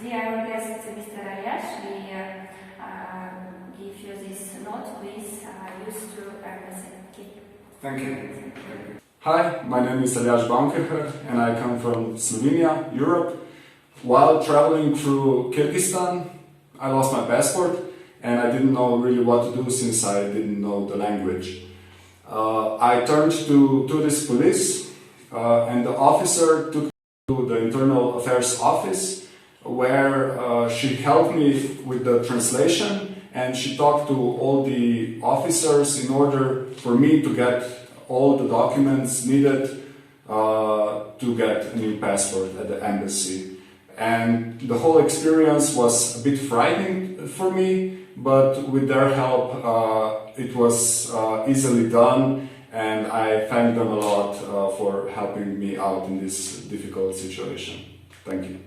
Dear guest, Mr. Aliyaž, we give you this note. Please use to represent. Thank you. Hi, my name is Aliyaž Bauмкirčer and I come from Slovenia, Europe. While traveling through Kyrgyzstan, I lost my passport and I didn't know really what to do since I didn't know the language. I turned to tourist police and the officer took me to the Internal Affairs office where she helped me with the translation and she talked to all the officers in order for me to get all the documents needed to get a new passport at the embassy. And the whole experience was a bit frightening for me, but with their help it was easily done, and I thank them a lot for helping me out in this difficult situation. Thank you.